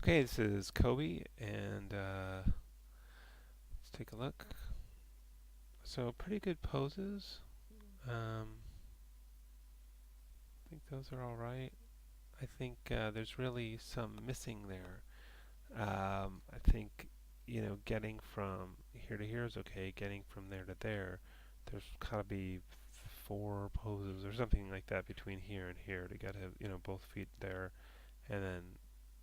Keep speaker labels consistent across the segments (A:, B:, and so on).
A: Okay, this is Kobe, and let's take a look. So pretty good poses. I think those are all right. I think there's really some missing there. I think getting from here to here is okay. Getting from there to there, there's gotta be four poses or something like that between here and here to get both feet there, and then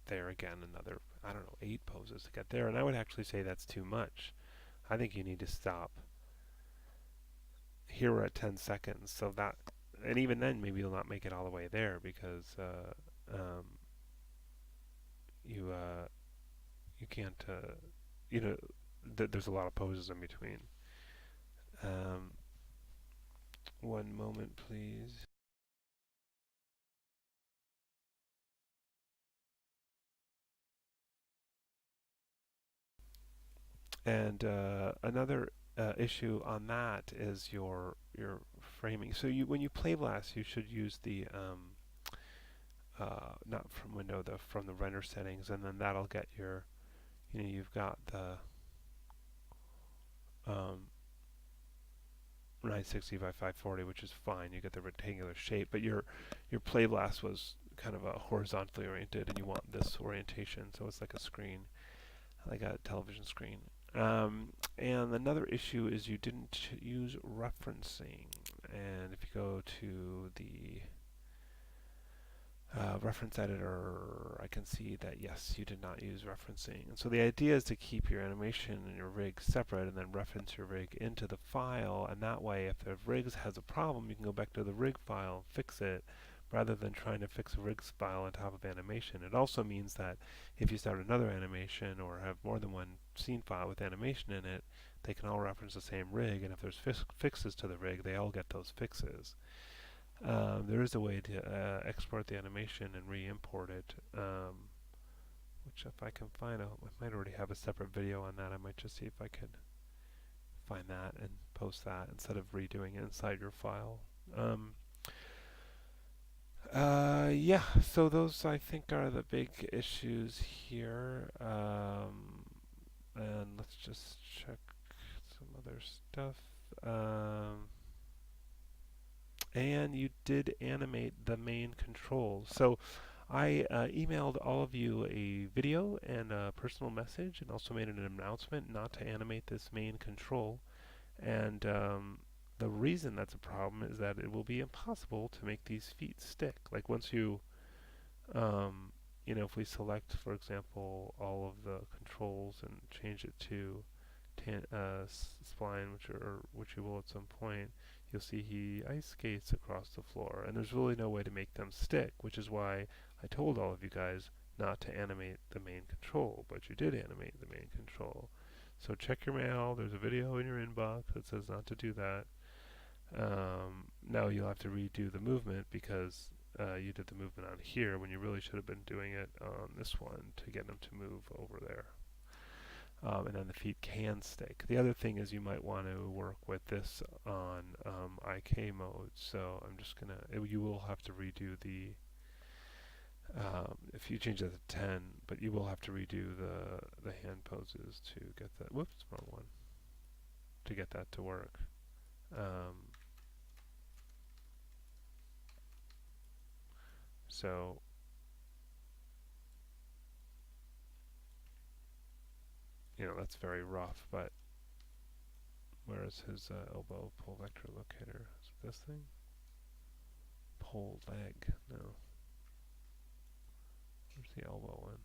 A: there again another I don't know 8 poses to get there. And I would actually say that's too much. I think you need to stop. Here we're at 10 seconds, so that, and even then, maybe you'll not make it all the way there because you you can't, you know, there's a lot of poses in between. Um, one moment, please. And another issue on that is your framing. So when you play blast, you should use the not from window, the from the render settings, and then that'll get your, you've got the um, 960 by 540, which is fine. You get the rectangular shape, but your play blast was kind of a horizontally oriented, and you want this orientation, so it's like a screen, like a television screen. And another issue is you didn't use referencing, and if you go to the reference editor, I can see that yes, you did not use referencing. And so the idea is to keep your animation and your rig separate and then reference your rig into the file, and that way if the rig has a problem, you can go back to the rig file and fix it rather than trying to fix a rig file on top of animation. It also means that if you start another animation or have more than one scene file with animation in it, they can all reference the same rig, and if there's fixes to the rig, they all get those fixes. There is a way to export the animation and re-import it, which if I can find, I might already have a separate video on that. I might just see if I could find that and post that instead of redoing it inside your file. Yeah, so those I think are the big issues here. And let's just check some other stuff. Um, and you did animate the main controls. So I emailed all of you a video and a personal message, and also made an announcement not to animate this main control. And the reason that's a problem is that it will be impossible to make these feet stick. Like once you, um, if we select, for example, all of the controls and change it to spline, which you will at some point, you'll see he ice skates across the floor, and there's really no way to make them stick, which is why I told all of you guys not to animate the main control, but you did animate the main control. So check your mail. There's a video in your inbox that says not to do that. Now you'll have to redo the movement because you did the movement on here when you really should have been doing it on this one to get them to move over there. And then the feet can stick. The other thing is you might want to work with this on IK mode. So I'm just gonna, you will have to redo the, if you change it to 10, but you will have to redo the hand poses to get that, whoops, wrong one, to get that to work. So that's very rough, but where's his elbow pull vector locator? Is it this thing? Pull leg, no. Where's the elbow one?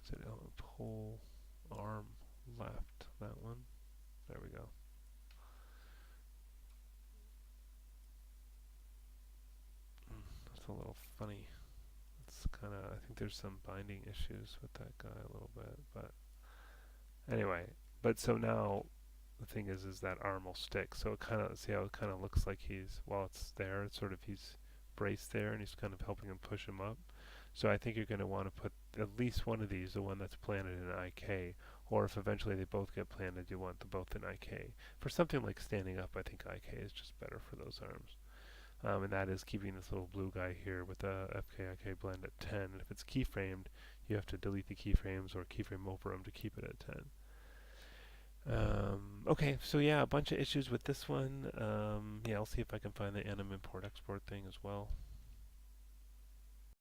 A: Is it pull arm left? That one? There we go. That's a little funny. It's kind of, I think there's some binding issues with that guy a little bit, but anyway. But so now the thing is that arm will stick. So it kind of, see how it kind of looks like he's, while it's there, it's sort of he's braced there and he's kind of helping him push him up. So I think you're going to want to put at least one of these, the one that's planted in IK, or if eventually they both get planted, you want them both in IK. For something like standing up, I think IK is just better for those arms. and that is keeping this little blue guy here with the FKIK blend at 10. And if it's keyframed, you have to delete the keyframes or keyframe over them to keep it at 10. Okay, so yeah, a bunch of issues with this one. Yeah, I'll see if I can find the anim import export thing as well.